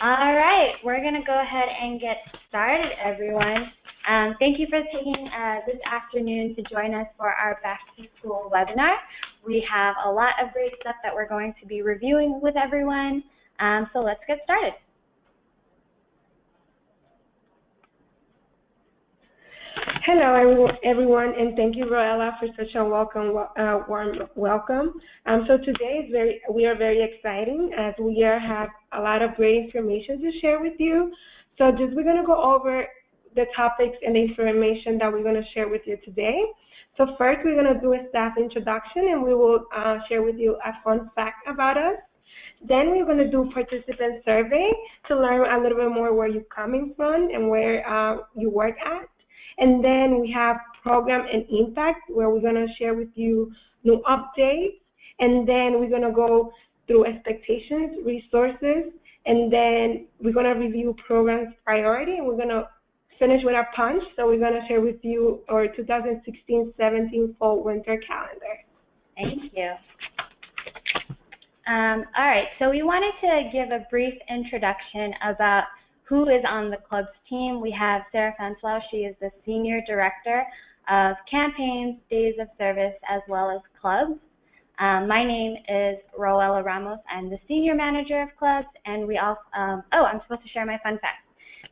All right, we're going to go ahead and get started, everyone. Thank you for taking this afternoon to join us for our Back to School webinar. We have a lot of great stuff that we're going to be reviewing with everyone, so let's get started. Hello, everyone, and thank you, Roella, for such a warm welcome. So today we are very exciting as we have a lot of great information to share with you. So we're going to go over the topics and the information that we're going to share with you today. So first, we're going to do a staff introduction, and we will share with you a fun fact about us. Then we're going to do participant survey to learn a little bit more where you're coming from and where you work at. And then we have program and impact, where we're going to share with you new updates. And then we're going to go through expectations, resources, and then we're going to review programs priority, and we're going to finish with our punch. So we're going to share with you our 2016-17 fall-winter calendar. Thank you. All right, so we wanted to give a brief introduction about who is on the club's team. We have Sarah Fenslow. She is the Senior Director of Campaigns, Days of Service, as well as Clubs. My name is Roella Ramos. I'm the Senior Manager of Clubs, and we also, I'm supposed to share my fun fact.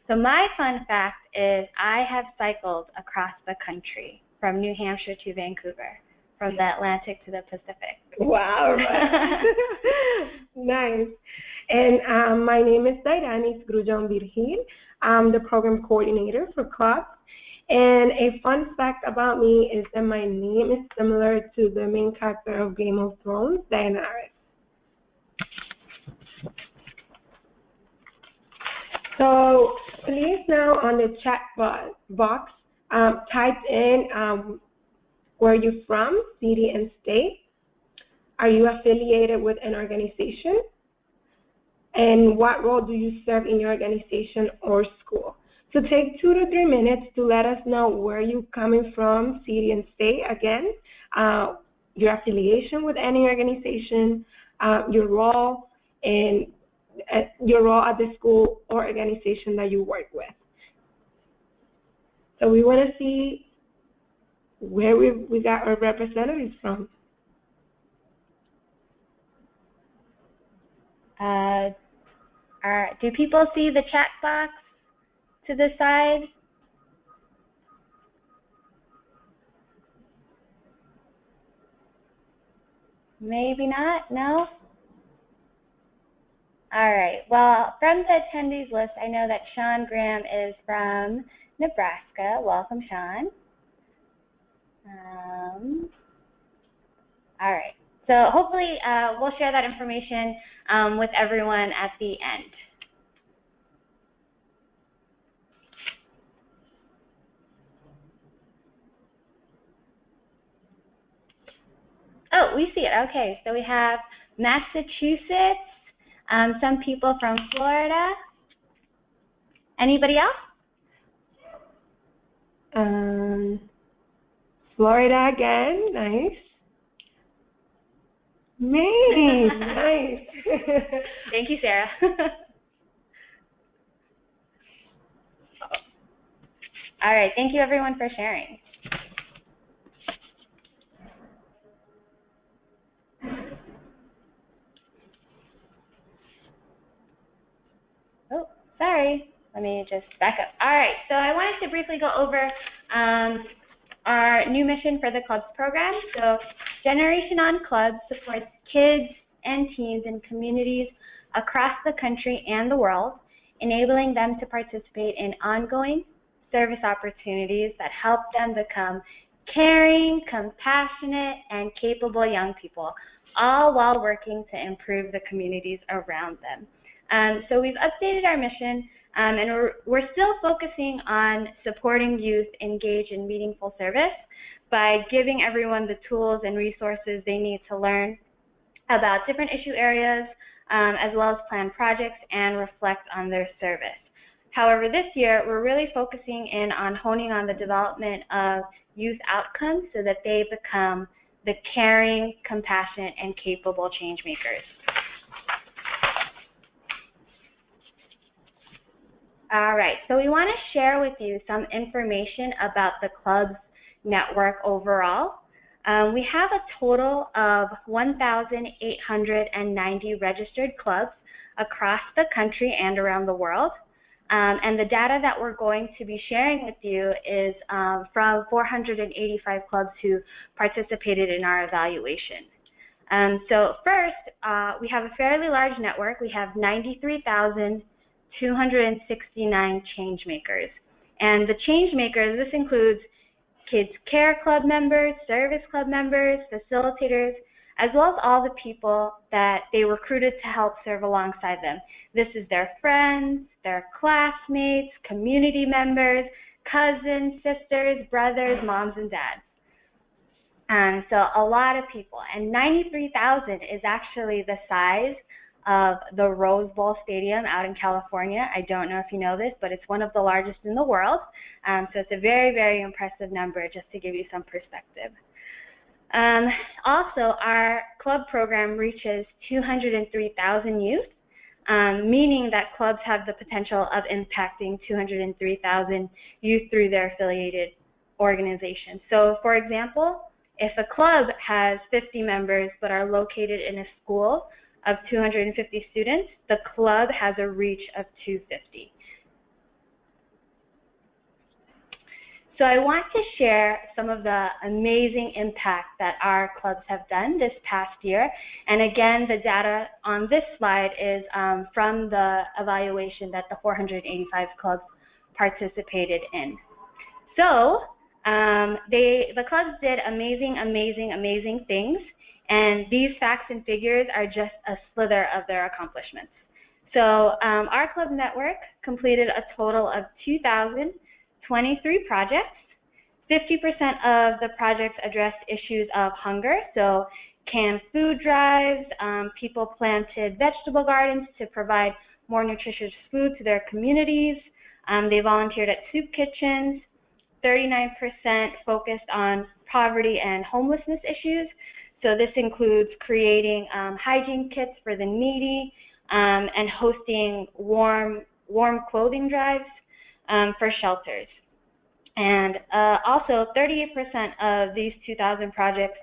So my fun fact is I have cycled across the country from New Hampshire to Vancouver, from the Atlantic to the Pacific. Wow. Nice. And my name is Dairanis Grujon Virgil. I'm the program coordinator for Clubs. And a fun fact about me is that my name is similar to the main character of Game of Thrones, Daenerys. So please now on the chat box, type in where you're from, city and state. Are you affiliated with an organization? And what role do you serve in your organization or school? So take 2 to 3 minutes to let us know where you're coming from, city and state, again, your affiliation with any organization, your role, and your role at the school or organization that you work with. So we want to see where we got our representatives from. Do people see the chat box to the side? Maybe not, no? All right, well, from the attendees list, I know that Sean Graham is from Nebraska. Welcome, Sean. All right, so hopefully we'll share that information with everyone at the end. Oh, we see it. Okay, so we have Massachusetts, some people from Florida. Anybody else? Florida again, nice. Maine, nice. Thank you, Sarah. All right, thank you everyone for sharing. Oh, sorry. Let me just back up. All right, so I wanted to briefly go over our new mission for the Clubs program. So generationOn Clubs supports kids and teens in communities across the country and the world, enabling them to participate in ongoing service opportunities that help them become caring, compassionate, and capable young people, all while working to improve the communities around them. So we've updated our mission, and we're still focusing on supporting youth engage in meaningful service by giving everyone the tools and resources they need to learn about different issue areas, as well as plan projects and reflect on their service. However, this year, we're really focusing in on honing on the development of youth outcomes so that they become the caring, compassionate, and capable change makers. All right, so we want to share with you some information about the club's network overall. We have a total of 1,890 registered clubs across the country and around the world. And the data that we're going to be sharing with you is from 485 clubs who participated in our evaluation. So first, we have a fairly large network. We have 93,269 change makers. And the change makers, this includes Kids Care Club members, Service Club members, facilitators, as well as all the people that they recruited to help serve alongside them. This is their friends, their classmates, community members, cousins, sisters, brothers, moms, and dads. So a lot of people, and 93,000 is actually the size of the Rose Bowl Stadium out in California. I don't know if you know this, but it's one of the largest in the world. So it's a very, very impressive number, just to give you some perspective. Also, our club program reaches 203,000 youth, meaning that clubs have the potential of impacting 203,000 youth through their affiliated organizations. So, for example, if a club has 50 members but are located in a school of 250 students, the club has a reach of 250. So I want to share some of the amazing impact that our clubs have done this past year. And again, the data on this slide is from the evaluation that the 485 clubs participated in. So the clubs did amazing things. And these facts and figures are just a slither of their accomplishments. So our club network completed a total of 2,023 projects. 50% of the projects addressed issues of hunger, so canned food drives, people planted vegetable gardens to provide more nutritious food to their communities. They volunteered at soup kitchens. 39% focused on poverty and homelessness issues. So this includes creating hygiene kits for the needy and hosting warm clothing drives for shelters. And also 38% of these 2,000 projects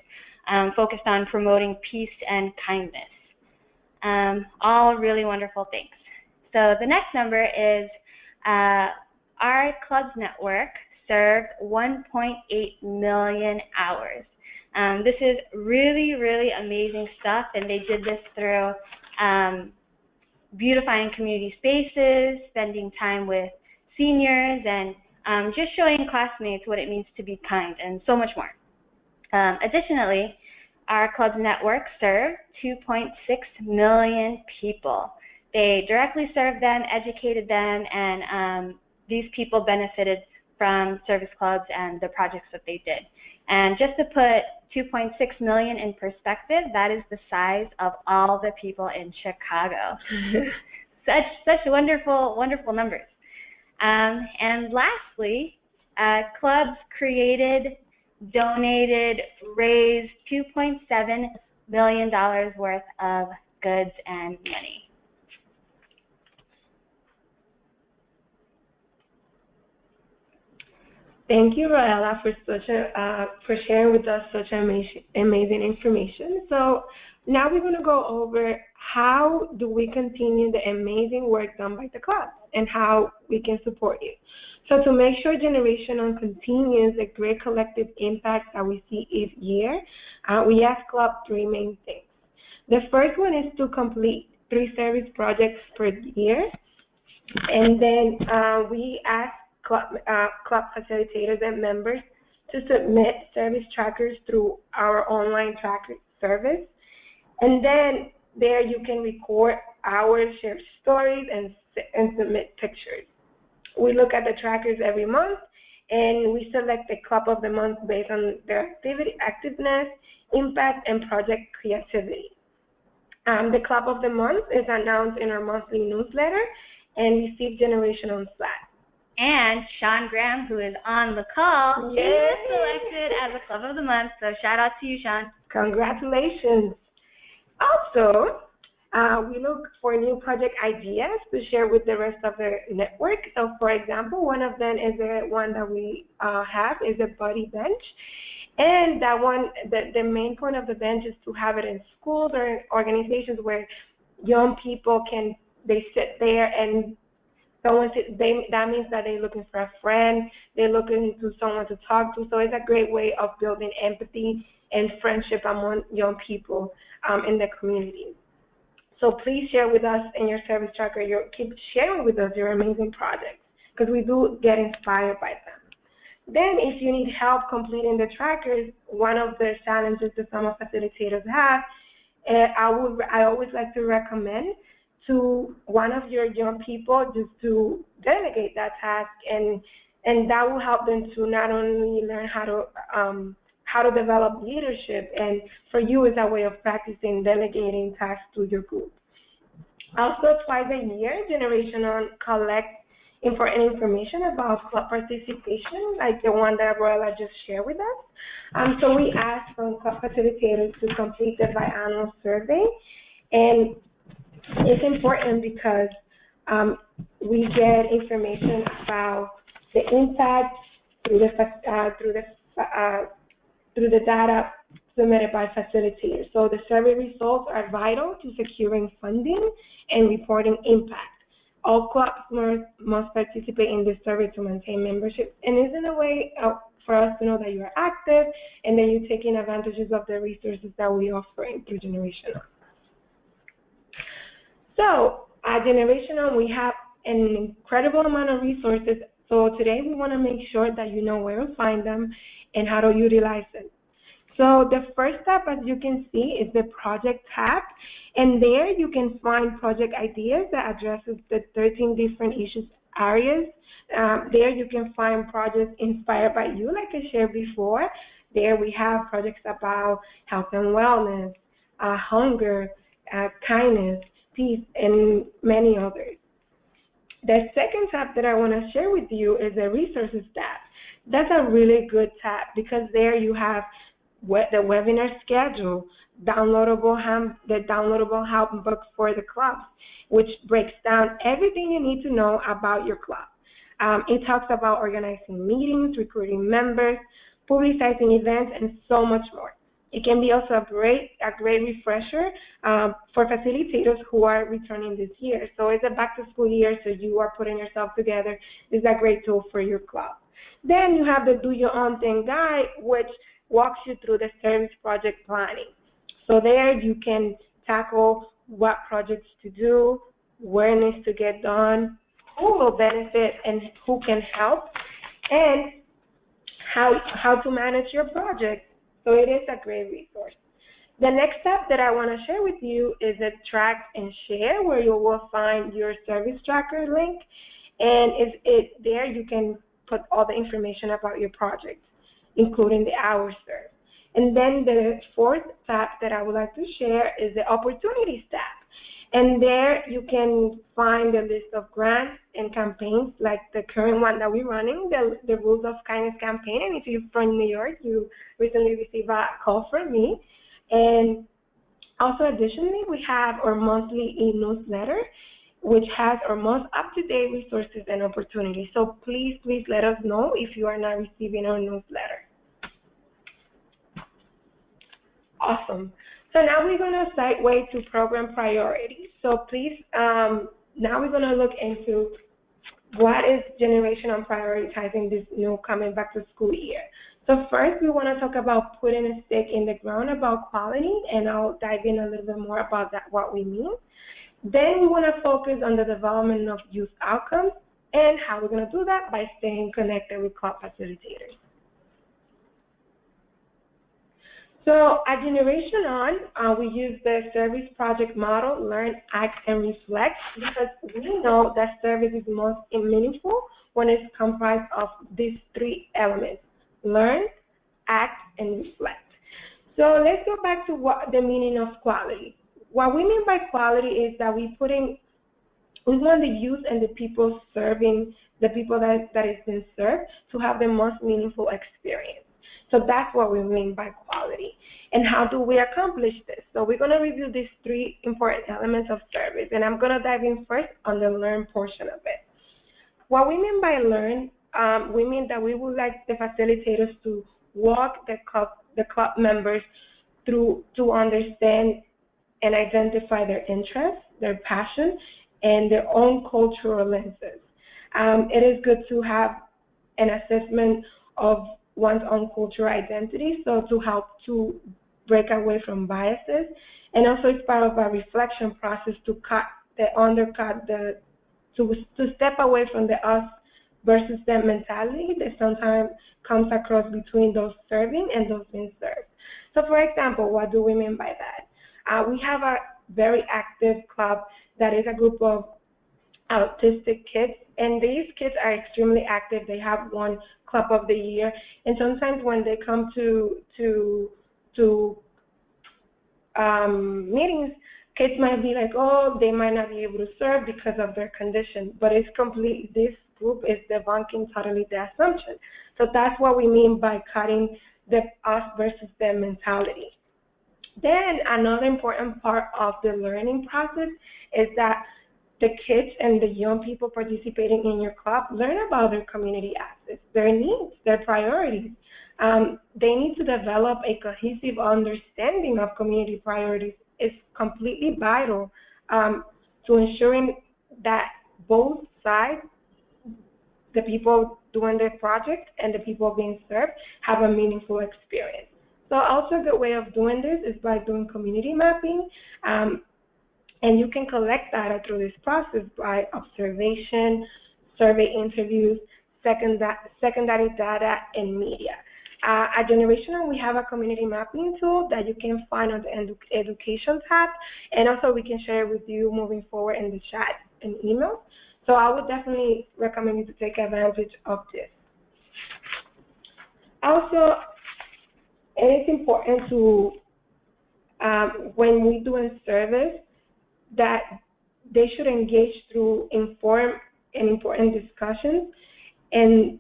focused on promoting peace and kindness. All really wonderful things. So the next number is our club's network served 1.8 million hours. This is really, really amazing stuff, and they did this through beautifying community spaces, spending time with seniors, and just showing classmates what it means to be kind, and so much more. Additionally, our club's network served 2.6 million people. They directly served them, educated them, and these people benefited from service clubs and the projects that they did. And just to put 2.6 million in perspective, that is the size of all the people in Chicago. such wonderful, wonderful numbers. And lastly, clubs created, donated, raised $2.7 million worth of goods and money. Thank you, Roella, for sharing with us such amazing information. So now we're going to go over how do we continue the amazing work done by the club and how we can support you. So to make sure generationOn continues the great collective impact that we see each year, we ask club three main things. The first one is to complete 3 service projects per year, and then we ask club facilitators and members to submit service trackers through our online tracker service. And then there you can record hours, share stories, and submit pictures. We look at the trackers every month, and we select the club of the month based on their activeness, impact, and project creativity. The club of the month is announced in our monthly newsletter and receive generationOn Slack. And Sean Graham, who is on the call, Yay! is selected as a Club of the Month. So shout out to you, Sean. Congratulations. Also, We look for new project ideas to share with the rest of the network. So, for example, one of them is the one that we have is a buddy bench. And that one, the main point of the bench is to have it in schools or in organizations where young people they sit there and that means that they're looking for a friend, they're looking to someone to talk to. So it's a great way of building empathy and friendship among young people in the community. So please share with us in your service tracker. Keep sharing with us your amazing projects because we do get inspired by them. Then if you need help completing the trackers, one of the challenges that some facilitators have, I always like to recommend to one of your young people just to delegate that task, and that will help them to not only learn how to develop leadership, and for you it's a way of practicing delegating tasks to your group. Also, twice a year, generationOn collects important information about club participation, like the one that Roella just shared with us. So we asked some club facilitators to complete the biannual survey, and it's important because we get information about the impact through the data submitted by facilitators. So the survey results are vital to securing funding and reporting impact. All clubs must participate in this survey to maintain membership, and it's in a way for us to know that you are active and that you're taking advantages of the resources that we offer through generationOn. So at generationOn, we have an incredible amount of resources. So today we want to make sure that you know where to find them and how to utilize them. So the first tab, as you can see, is the project tab, and there you can find project ideas that addresses the 13 different issues areas. There you can find projects inspired by you, like I shared before. There we have projects about health and wellness, hunger, kindness, peace, and many others. The second tab that I want to share with you is the resources tab. That's a really good tab because there you have the webinar schedule, the downloadable handbook for the clubs, which breaks down everything you need to know about your club. It talks about organizing meetings, recruiting members, publicizing events, and so much more. It can be also a great refresher for facilitators who are returning this year. So it's a back-to-school year, so you are putting yourself together. It's a great tool for your club. Then you have the Do Your Own Thing guide, which walks you through the service project planning. So there you can tackle what projects to do, where it needs to get done, who will benefit and who can help, and how to manage your project. So it is a great resource. The next step that I want to share with you is a track and share, where you will find your service tracker link, and there you can put all the information about your project, including the hours served. And then the fourth tab that I would like to share is the Opportunities tab. And there you can find a list of grants and campaigns, like the current one that we're running, the Rules of Kindness campaign. And if you're from New York, you recently received a call from me. And also, additionally, we have our monthly e-newsletter, which has our most up-to-date resources and opportunities. So please let us know if you are not receiving our newsletter. Awesome. So now we're going to segue to program priorities. So please, now we're going to look into what is generationOn prioritizing this new coming back to school year. So first, we want to talk about putting a stake in the ground about quality, and I'll dive in a little bit more about that, what we mean. Then we want to focus on the development of youth outcomes and how we're going to do that by staying connected with club facilitators. So at generationOn, we use the service project model, learn, act, and reflect, because we know that service is most meaningful when it's comprised of these three elements: learn, act, and reflect. So let's go back to what the meaning of quality. What we mean by quality is that we want the youth and the people serving, the people that is being served, to have the most meaningful experience. So that's what we mean by quality. And how do we accomplish this? So we're going to review these three important elements of service, and I'm going to dive in first on the learn portion of it. What we mean by learn, we mean that we would like the facilitators to walk the club members through to understand and identify their interests, their passion, and their own cultural lenses. It is good to have an assessment of one's own cultural identity, so to help to break away from biases, and also it's part of a reflection process to undercut the to step away from the us versus them mentality that sometimes comes across between those serving and those being served. So, for example, what do we mean by that? We have a very active club that is a group of autistic kids, and these kids are extremely active. They have won Club of the Year, and sometimes when they come to meetings, kids might be like, oh, they might not be able to serve because of their condition, but it's complete. This group is debunking totally the assumption. So that's what we mean by cutting the us versus them mentality. Then another important part of the learning process is that the kids and the young people participating in your club learn about their community assets, their needs, their priorities. They need to develop a cohesive understanding of community priorities. It's completely vital to ensuring that both sides, the people doing the project and the people being served, have a meaningful experience. So also a good way of doing this is by doing community mapping. And you can collect data through this process by observation, survey interviews, secondary data, and media. At generationOn, we have a community mapping tool that you can find on the education tab, and also we can share it with you moving forward in the chat and email. So I would definitely recommend you to take advantage of this. Also, it is important to, when we're doing service, that they should engage through informed and important discussions, and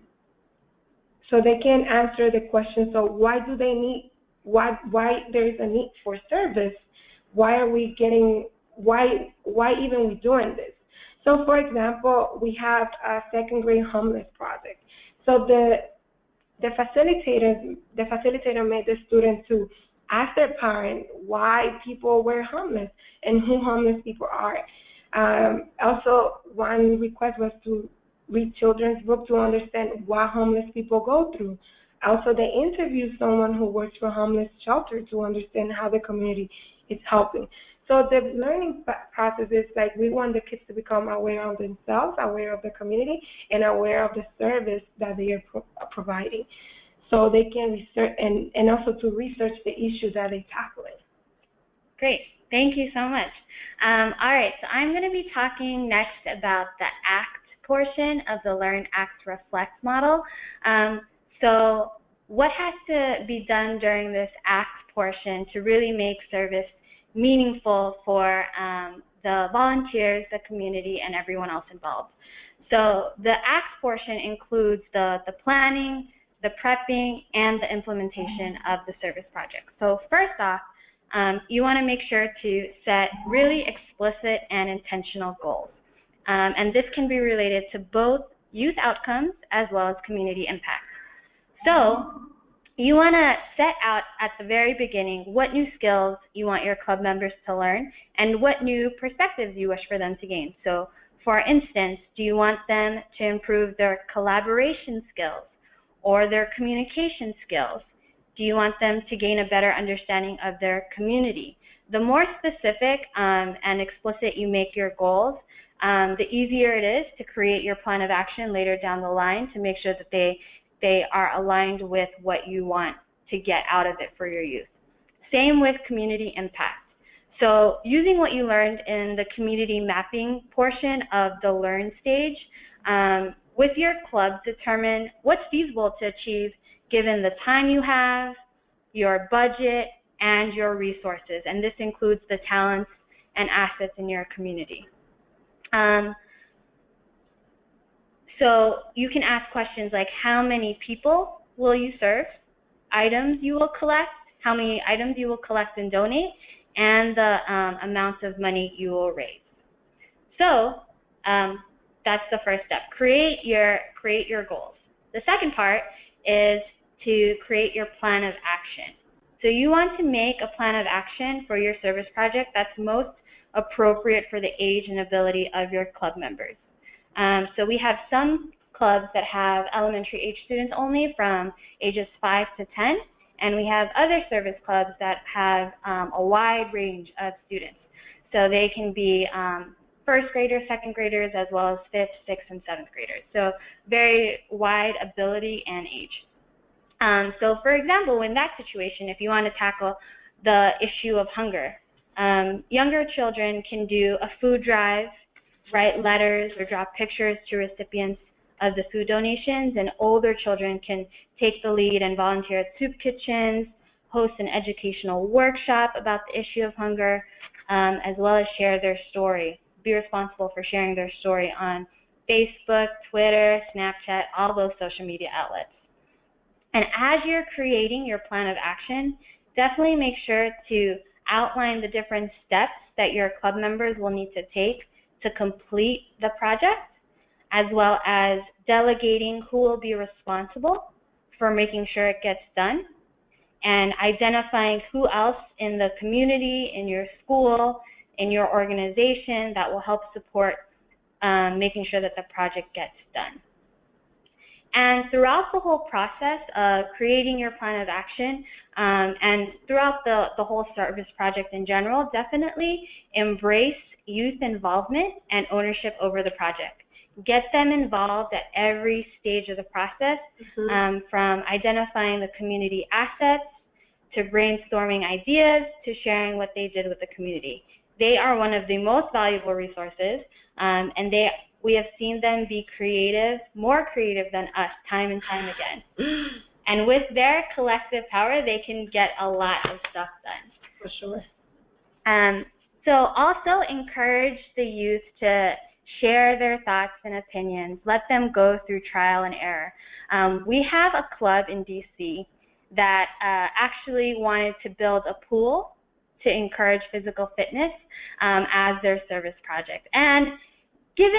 so they can answer the question, so why do they need, why there is a need for service? Why are we getting, why even we doing this? So for example, we have a second grade homeless project. So the facilitator made the student to ask their parent why people were homeless and who homeless people are. Also, one request was to read children's book to understand what homeless people go through. Also, they interviewed someone who works for a homeless shelter to understand how the community is helping. So the learning process is like we want the kids to become aware of themselves, aware of the community, and aware of the service that they are providing. So they can research and also to research the issue that they're tackling. Great. Thank you so much. All right, so I'm going to be talking next about the ACT portion of the Learn, Act, Reflect model. So what has to be done during this ACT portion to really make service meaningful for the volunteers, the community, and everyone else involved? So the ACT portion includes the planning, the prepping, and the implementation of the service project. So first off, you want to make sure to set really explicit and intentional goals. And this can be related to both youth outcomes as well as community impact. So you want to set out at the very beginning what new skills you want your club members to learn and what new perspectives you wish for them to gain. So for instance, do you want them to improve their collaboration skills or their communication skills? Do you want them to gain a better understanding of their community? The more specific and explicit you make your goals, the easier it is to create your plan of action later down the line to make sure that they are aligned with what you want to get out of it for your youth. Same with community impact. So using what you learned in the community mapping portion of the learn stage, with your club, determine what's feasible to achieve given the time you have, your budget, and your resources. And this includes the talents and assets in your community. So you can ask questions like, how many people will you serve? items you will collect, how many items you will collect and donate, and the amount of money you will raise. So that's the first step. Create your goals. The second part is to create your plan of action. So you want to make a plan of action for your service project that's most appropriate for the age and ability of your club members. So we have some clubs that have elementary age students only from ages 5 to 10, and we have other service clubs that have a wide range of students. So they can be first graders, second graders, as well as fifth, sixth, and seventh graders. So very wide ability and age. So for example, in that situation, if you want to tackle the issue of hunger, younger children can do a food drive, write letters, or drop pictures to recipients of the food donations, and older children can take the lead and volunteer at soup kitchens, host an educational workshop about the issue of hunger, as well as share their story. Be responsible for sharing their story on Facebook, Twitter, Snapchat, all those social media outlets. And as you're creating your plan of action, definitely make sure to outline the different steps that your club members will need to take to complete the project, as well as delegating who will be responsible for making sure it gets done, and identifying who else in the community, in your school, in your organization that will help support making sure that the project gets done. And throughout the whole process of creating your plan of action, and throughout the whole service project in general, definitely embrace youth involvement and ownership over the project. Get them involved at every stage of the process, from identifying the community assets, to brainstorming ideas, to sharing what they did with the community. They are one of the most valuable resources, and we have seen them be creative, more creative than us, time and time again. And with their collective power, they can get a lot of stuff done. For sure. So also encourage the youth to share their thoughts and opinions. Let them go through trial and error. We have a club in DC that actually wanted to build a pool to encourage physical fitness as their service project. And given,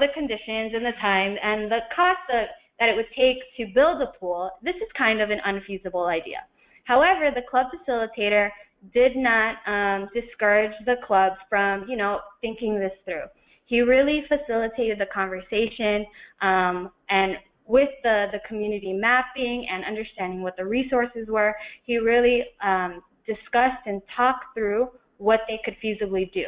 the conditions and the time and the cost that it would take to build a pool, this is kind of an unfeasible idea. However, the club facilitator did not discourage the club from, thinking this through. He really facilitated the conversation, and with the community mapping and understanding what the resources were, he really discussed and talked through what they could feasibly do.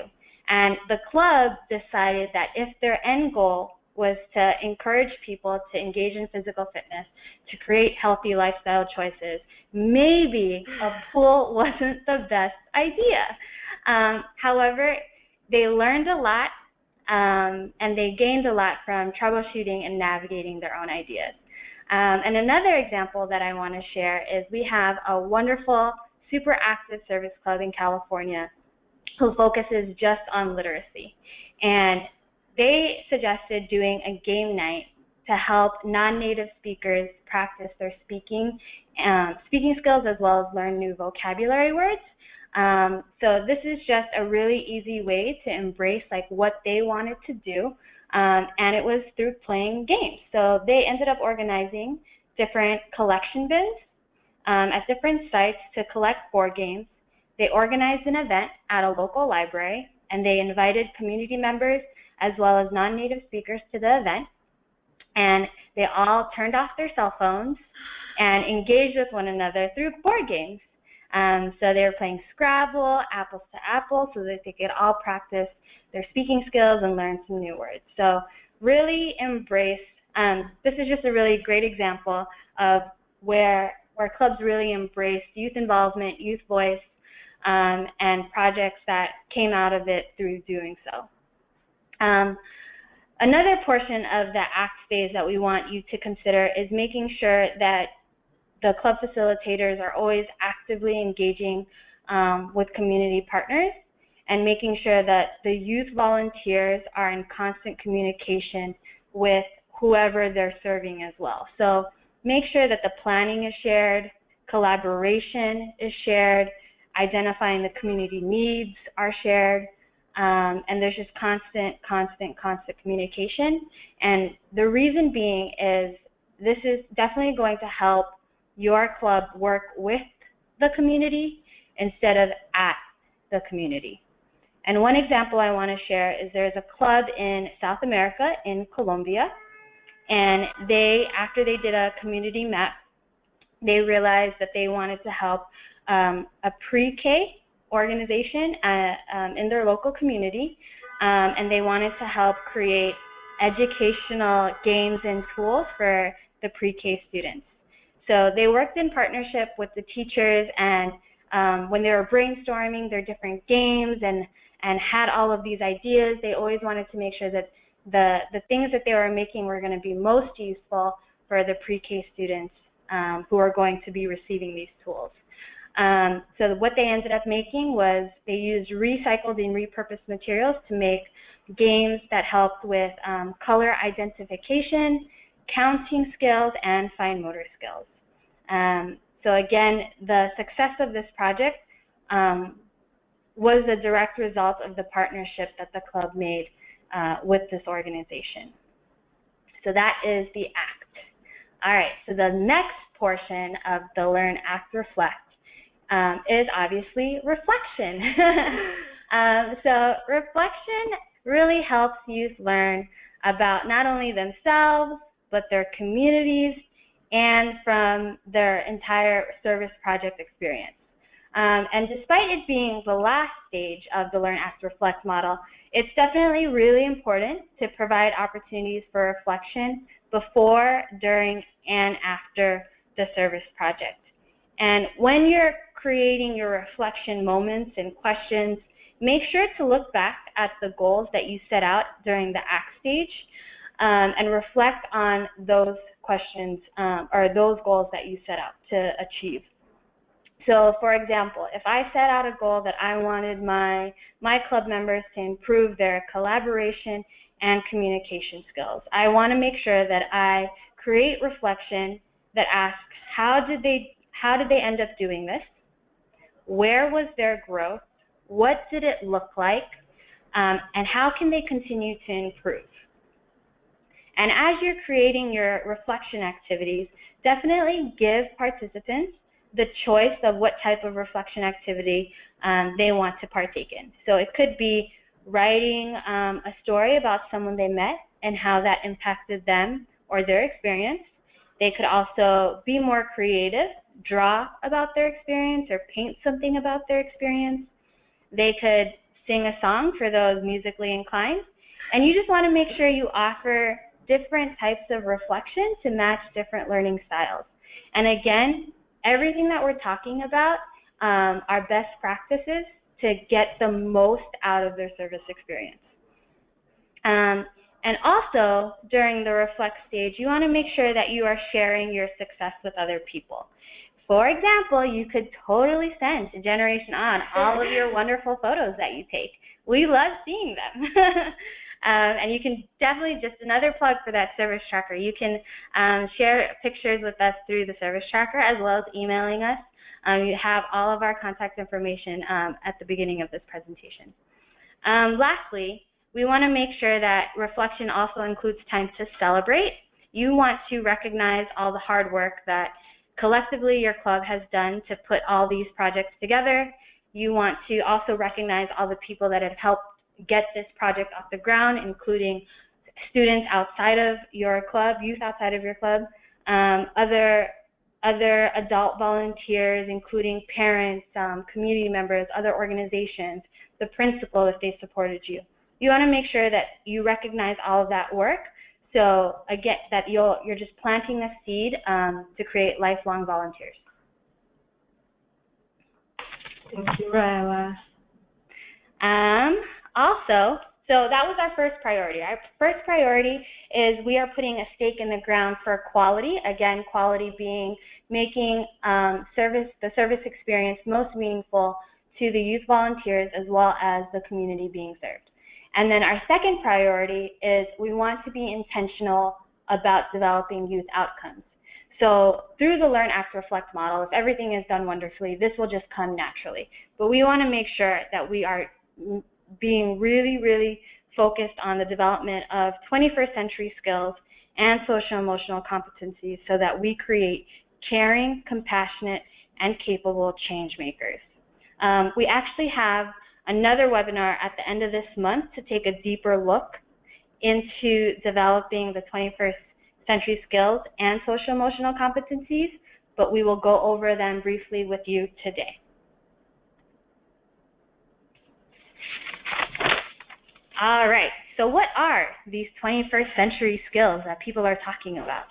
And the club decided that if their end goal was to encourage people to engage in physical fitness, to create healthy lifestyle choices, maybe a pool wasn't the best idea. However, they learned a lot, and they gained a lot from troubleshooting and navigating their own ideas. And another example that I want to share is we have a wonderful, super active service club in California who focuses just on literacy. And they suggested doing a game night to help non-native speakers practice their speaking skills, as well as learn new vocabulary words. So this is just a really easy way to embrace what they wanted to do, and it was through playing games. So they ended up organizing different collection bins at different sites to collect board games. They organized an event at a local library, and they invited community members as well as non-native speakers to the event. And they all turned off their cell phones and engaged with one another through board games. So they were playing Scrabble, Apples to Apples, so that they could all practice their speaking skills and learn some new words. So really embrace, this is just a really great example of where clubs really embraced youth involvement, youth voice, and projects that came out of it through doing so. Another portion of the ACT phase that we want you to consider is making sure that the club facilitators are always actively engaging with community partners, and making sure that the youth volunteers are in constant communication with whoever they're serving as well. So make sure that the planning is shared, collaboration is shared, identifying the community needs are shared, and there's just constant communication. And the reason being is this is definitely going to help your club work with the community instead of at the community. And one example I want to share is there's a club in South America, in Colombia, and after they did a community map, they realized that they wanted to help a pre-K organization in their local community, and they wanted to help create educational games and tools for the pre-K students. So they worked in partnership with the teachers, and when they were brainstorming their different games and had all of these ideas, they always wanted to make sure that the things that they were making were going to be most useful for the pre-K students who are going to be receiving these tools. So what they ended up making was they used recycled and repurposed materials to make games that helped with color identification, counting skills, and fine motor skills. So again, the success of this project was a direct result of the partnership that the club made with this organization. So that is the ACT. All right, so the next portion of the Learn, Act, Reflect is obviously reflection. So reflection really helps youth learn about not only themselves, but their communities and from their entire service project experience. And despite it being the last stage of the Learn, Act, Reflect model, it's definitely really important to provide opportunities for reflection before, during, and after the service project. And when you're creating your reflection moments and questions, make sure to look back at the goals that you set out during the ACT stage and reflect on those questions or those goals that you set out to achieve. So for example, if I set out a goal that I wanted my club members to improve their collaboration and communication skills, I want to make sure that I create reflection that asks, how did they end up doing this? Where was their growth? What did it look like? And how can they continue to improve? And as you're creating your reflection activities, definitely give participants the choice of what type of reflection activity they want to partake in. So it could be writing a story about someone they met and how that impacted them or their experience. They could also be more creative, draw about their experience or paint something about their experience. They could sing a song for those musically inclined. And you just want to make sure you offer different types of reflection to match different learning styles. And again, everything that we're talking about are best practices to get the most out of their service experience. And also, during the reflect stage, you want to make sure that you are sharing your success with other people. For example, you could totally send to generationOn all of your wonderful photos that you take. We love seeing them. And you can definitely, just another plug for that service tracker, you can share pictures with us through the service tracker as well as emailing us. You have all of our contact information at the beginning of this presentation. Lastly, we want to make sure that reflection also includes time to celebrate. You want to recognize all the hard work that collectively your club has done to put all these projects together. You want to also recognize all the people that have helped get this project off the ground, including students outside of your club, youth outside of your club, other adult volunteers, including parents, community members, other organizations, the principal if they supported you. You want to make sure that you recognize all of that work, so again, that you're just planting a seed to create lifelong volunteers. Thank you, Raela. Also, so that was our first priority. Our first priority is we are putting a stake in the ground for quality. Again, quality being making the service experience most meaningful to the youth volunteers as well as the community being served. And then our second priority is we want to be intentional about developing youth outcomes. So through the Learn, Act, Reflect model, if everything is done wonderfully, this will just come naturally. But we want to make sure that we are being really, really focused on the development of 21st century skills and social emotional competencies so that we create caring, compassionate, and capable change makers. We actually have another webinar at the end of this month to take a deeper look into developing the 21st century skills and social emotional competencies, but we will go over them briefly with you today. All right, so what are these 21st century skills that people are talking about?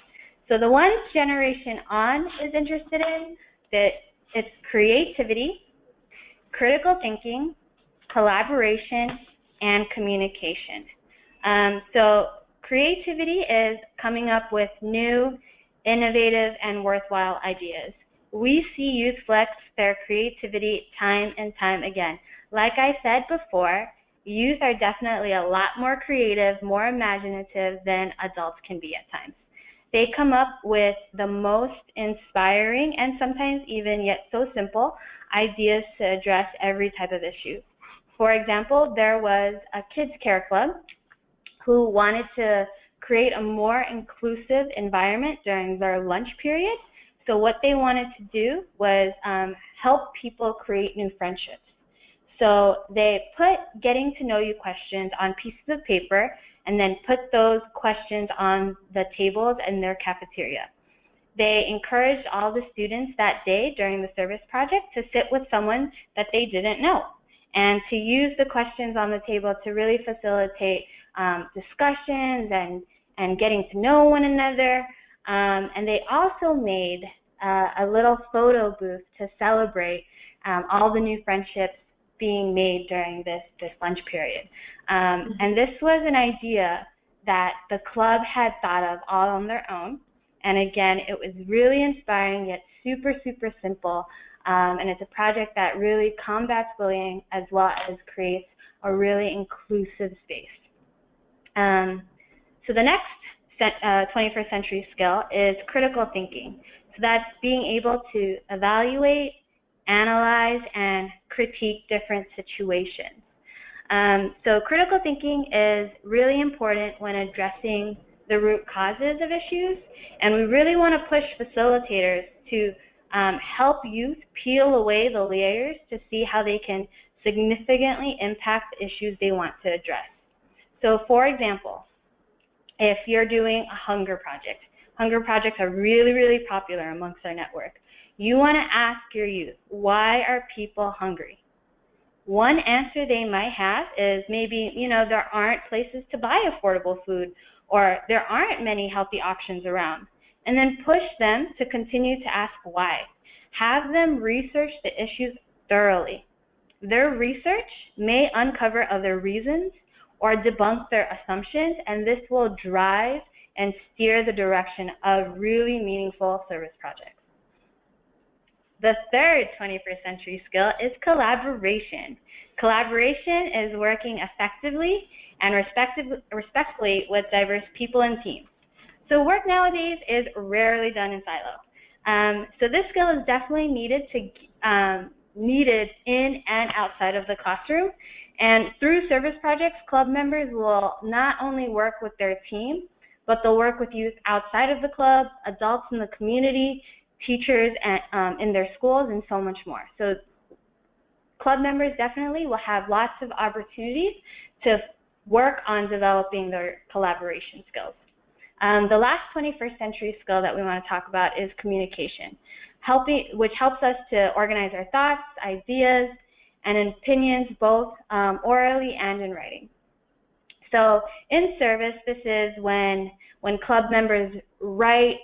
So the ones generationOn is interested in, it's creativity, critical thinking, collaboration, and communication. So creativity is coming up with new, innovative, and worthwhile ideas. We see youth flex their creativity time and time again. Like I said before, youth are definitely a lot more creative, more imaginative than adults can be at times. They come up with the most inspiring and sometimes even yet so simple ideas to address every type of issue. For example, there was a kids care club who wanted to create a more inclusive environment during their lunch period. So what they wanted to do was help people create new friendships. So they put getting to know you questions on pieces of paper and then put those questions on the tables in their cafeteria. They encouraged all the students that day during the service project to sit with someone that they didn't know and to use the questions on the table to really facilitate discussions and getting to know one another. And they also made a little photo booth to celebrate all the new friendships being made during this lunch period. And this was an idea that the club had thought of all on their own. And again, it was really inspiring yet super, super simple. And it's a project that really combats bullying as well as creates a really inclusive space. So the next 21st century skill is critical thinking. So that's being able to evaluate, analyze, and critique different situations. So critical thinking is really important when addressing the root causes of issues, and we really want to push facilitators to help youth peel away the layers to see how they can significantly impact the issues they want to address. So for example, if you're doing a hunger projects are really, really popular amongst our network. You want to ask your youth, why are people hungry? One answer they might have is maybe, there aren't places to buy affordable food, or there aren't many healthy options around. And then push them to continue to ask why. Have them research the issues thoroughly. Their research may uncover other reasons or debunk their assumptions, and this will drive and steer the direction of really meaningful service projects. The third 21st century skill is collaboration. Collaboration is working effectively and respectfully with diverse people and teams. So work nowadays is rarely done in silo. So this skill is definitely needed in and outside of the classroom. And through service projects, club members will not only work with their team, but they'll work with youth outside of the club, adults in the community, teachers in their schools, and so much more. So club members definitely will have lots of opportunities to work on developing their collaboration skills. The last 21st century skill that we want to talk about is communication, which helps us to organize our thoughts, ideas, and opinions both orally and in writing. So in service, this is when club members write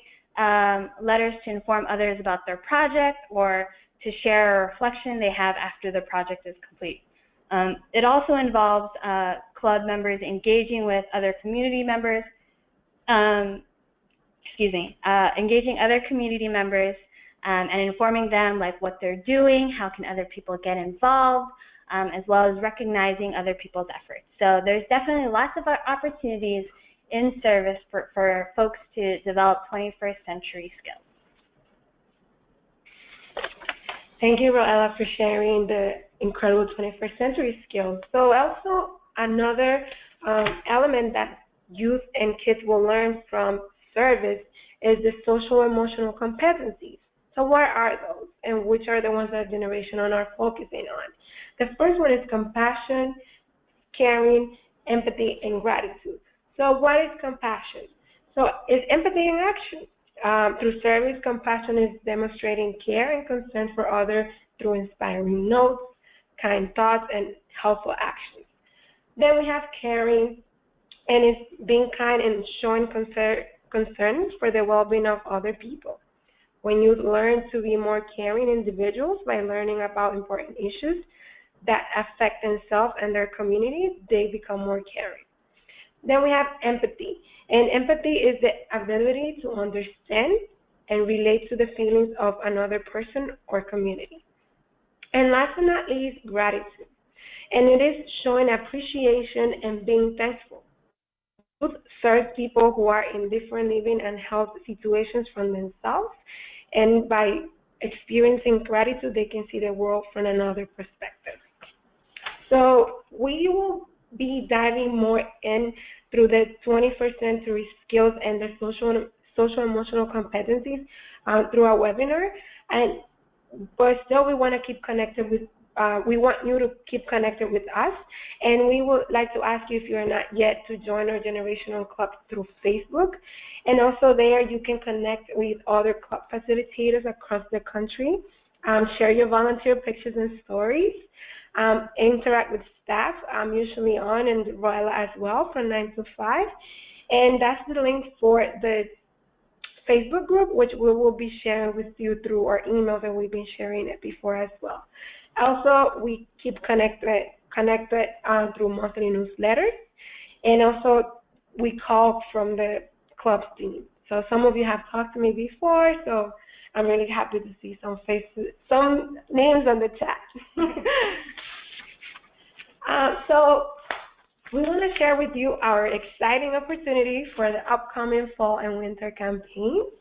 letters to inform others about their project or to share a reflection they have after the project is complete. It also involves club members engaging with other community members, engaging other community members and informing them like what they're doing, how can other people get involved, as well as recognizing other people's efforts. So there's definitely lots of opportunities in service for folks to develop 21st century skills. Thank you, Roella, for sharing the incredible 21st century skills. So also another element that youth and kids will learn from service is the social emotional competencies. So what are those, and which are the ones that Generation On are focusing on? The first one is compassion, caring, empathy, and gratitude. So what is compassion? So it's empathy in action. Through service, compassion is demonstrating care and concern for others through inspiring notes, kind thoughts, and helpful actions. Then we have caring, and it's being kind and showing concern for the well-being of other people. When you learn to be more caring individuals by learning about important issues that affect themselves and their communities, they become more caring. Then we have empathy. And empathy is the ability to understand and relate to the feelings of another person or community. And last but not least, gratitude. And it is showing appreciation and being thankful. Youth serves people who are in different living and health situations from themselves. And by experiencing gratitude, they can see the world from another perspective. So we will be diving more in through the 21st century skills and the social emotional competencies through our webinar. And but still, we want to keep connected with. We want you to keep connected with us, and we would like to ask you if you are not yet to join our Generational Club through Facebook, and also there you can connect with other club facilitators across the country, share your volunteer pictures and stories, interact with staff, usually on and Roella as well from 9 to 5. And that's the link for the Facebook group, which we will be sharing with you through our emails, and we've been sharing it before as well. Also, we keep connected through monthly newsletters, and also we call from the club team. So some of you have talked to me before, so I'm really happy to see some faces, some names on the chat. So we want to share with you our exciting opportunity for the upcoming fall and winter campaigns.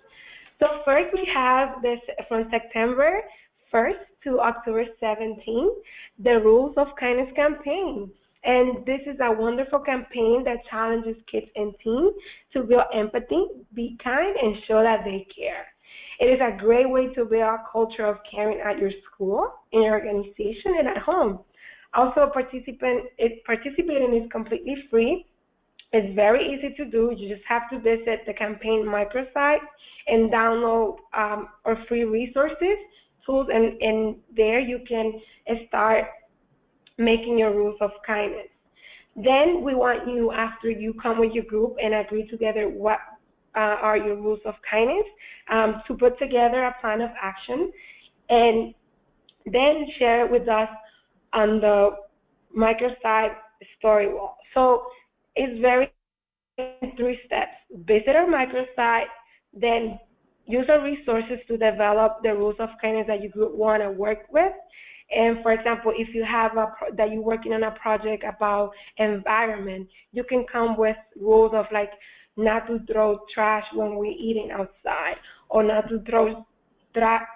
So first we have this from September 1st to October 17th, the Rules of Kindness campaign. And this is a wonderful campaign that challenges kids and teens to build empathy, be kind, and show that they care. It is a great way to build a culture of caring at your school, in your organization, and at home. Also, participating is completely free. It's very easy to do. You just have to visit the campaign microsite and download our free resources, tools, and there you can start making your rules of kindness. Then we want you, after you come with your group and agree together what are your rules of kindness, to put together a plan of action and then share it with us on the microsite story wall. So it's very 3 steps. Visit our microsite, then use our resources to develop the rules of kindness that you want to work with. And for example, if you have that you're working on a project about environment, you can come with rules of like not to throw trash when we're eating outside, or not to throw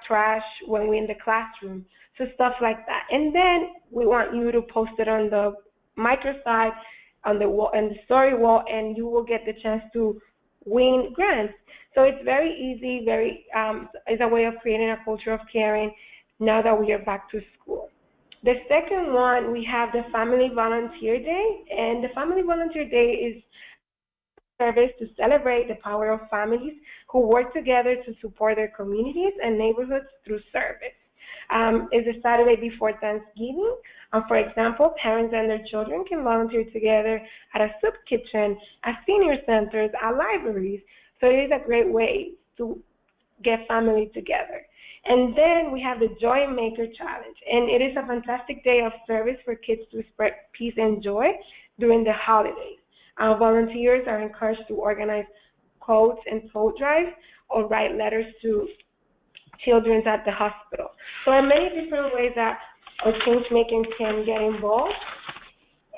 trash when we're in the classroom. So stuff like that. And then we want you to post it on the microsite, on the wall, and the story wall, and you will get the chance to win grants. So it's very easy, it's a way of creating a culture of caring now that we are back to school. The second one, we have the Family Volunteer Day, and the Family Volunteer Day is service to celebrate the power of families who work together to support their communities and neighborhoods through service. It's a Saturday before Thanksgiving. For example, parents and their children can volunteer together at a soup kitchen, at senior centers, at libraries. So it is a great way to get family together. And then we have the Joy Maker Challenge, and it is a fantastic day of service for kids to spread peace and joy during the holidays. Volunteers are encouraged to organize quotes and tote drives or write letters to children at the hospital. So there are many different ways that our change makers can get involved,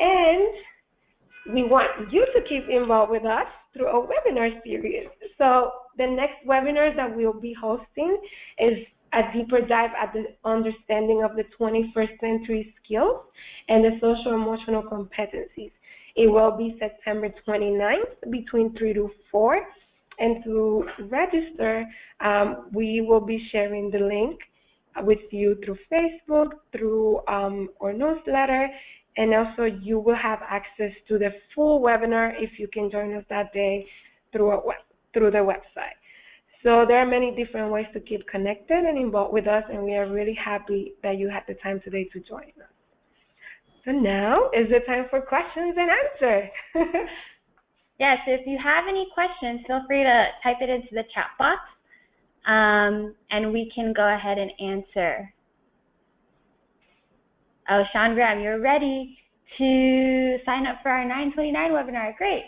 and we want you to keep involved with us through our webinar series. So the next webinar that we'll be hosting is a deeper dive at the understanding of the 21st century skills and the social emotional competencies. It will be September 29th between 3 to 4. And to register, we will be sharing the link with you through Facebook, through our newsletter, and also you will have access to the full webinar if you can join us that day through through the website. So there are many different ways to keep connected and involved with us, and we are really happy that you had the time today to join us. So now is the time for questions and answers. Yes, if you have any questions, feel free to type it into the chat box, and we can go ahead and answer. Oh, Sean Graham, you're ready to sign up for our 929 webinar. Great.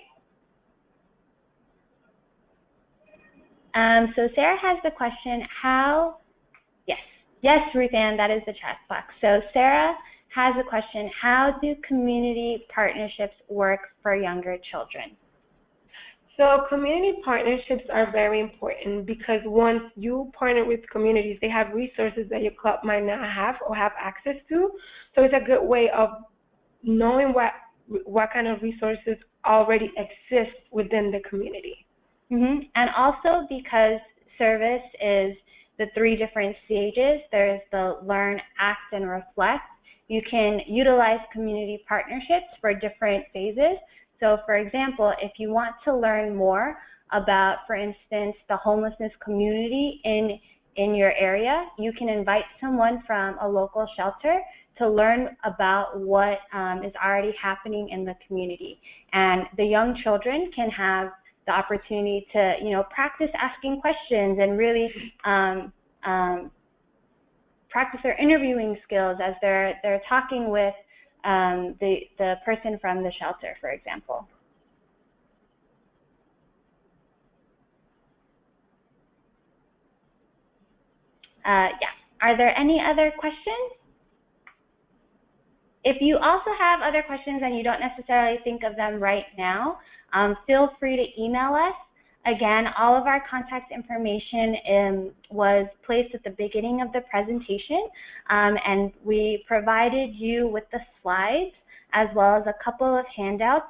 So Sarah has the question, yes, Ruth Ann, that is the chat box. So Sarah has a question, how do community partnerships work for younger children? So community partnerships are very important because once you partner with communities, they have resources that your club might not have or have access to. So it's a good way of knowing what kind of resources already exist within the community. And also because service is the 3 different stages, there's the learn, act, and reflect. You can utilize community partnerships for different phases. So for example, if you want to learn more about, for instance, the homelessness community in your area, you can invite someone from a local shelter to learn about what is already happening in the community. And the young children can have the opportunity to, practice asking questions and really practice their interviewing skills as they're talking with the person from the shelter, for example. Yeah. Are there any other questions? If you also have other questions and you don't necessarily think of them right now, feel free to email us. Again, all of our contact information was placed at the beginning of the presentation, and we provided you with the slides as well as a couple of handouts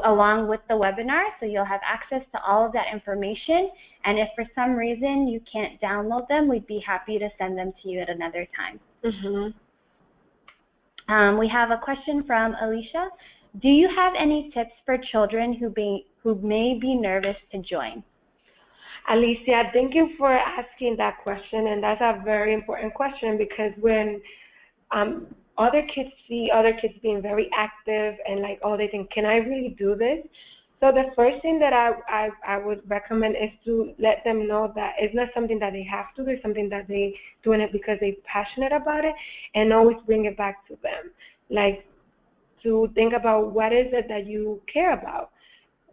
along with the webinar, so you'll have access to all of that information. And if for some reason you can't download them, we'd be happy to send them to you at another time. We have a question from Alicia. Do you have any tips for children who may be nervous to join? Alicia, thank you for asking that question, and that's a very important question because when other kids see other kids being very active and like, oh, they think, can I really do this? So the first thing that I would recommend is to let them know that it's not something that they have to do, it's something that they doing it because they're passionate about it, and always bring it back to them. Like, to think about what is it that you care about.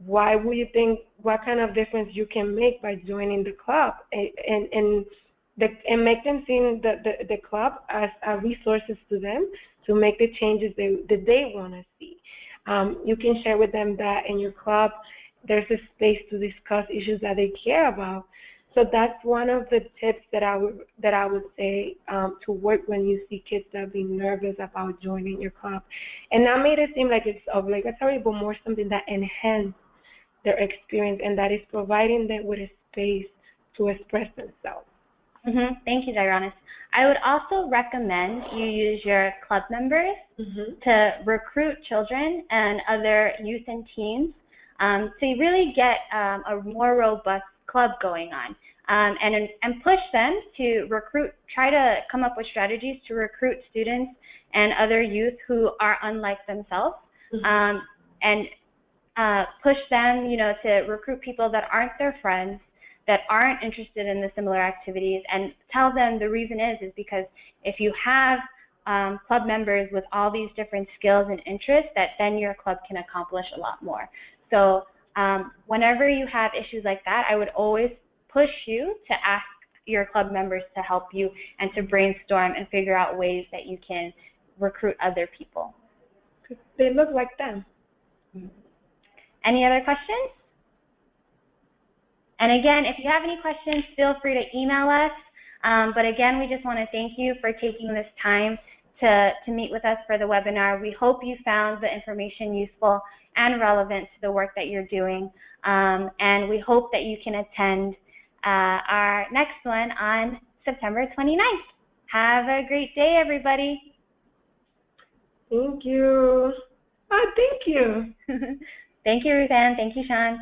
Why would you think, what kind of difference you can make by joining the club, and make them see the club as resources to them to make the changes that they want to see. You can share with them that in your club there's a space to discuss issues that they care about. So that's one of the tips that I would say to work when you see kids that are being nervous about joining your club, and not make it seem like it's obligatory, but more something that enhances their experience, and that is providing them with a space to express themselves. Thank you, Dironis. I would also recommend you use your club members to recruit children and other youth and teens to really get a more robust club going on, and push them to recruit, try to come up with strategies to recruit students and other youth who are unlike themselves, and push them, to recruit people that aren't their friends, that aren't interested in the similar activities, and tell them the reason is because if you have club members with all these different skills and interests, that then your club can accomplish a lot more. So whenever you have issues like that, I would always push you to ask your club members to help you and to brainstorm and figure out ways that you can recruit other people. They look like them. Any other questions? And again, if you have any questions, feel free to email us. But again, we just want to thank you for taking this time to meet with us for the webinar. We hope you found the information useful and relevant to the work that you're doing. And we hope that you can attend our next one on September 29th. Have a great day, everybody. Thank you. Oh, thank you. Thank you, Ruth Ann. Thank you, Sean.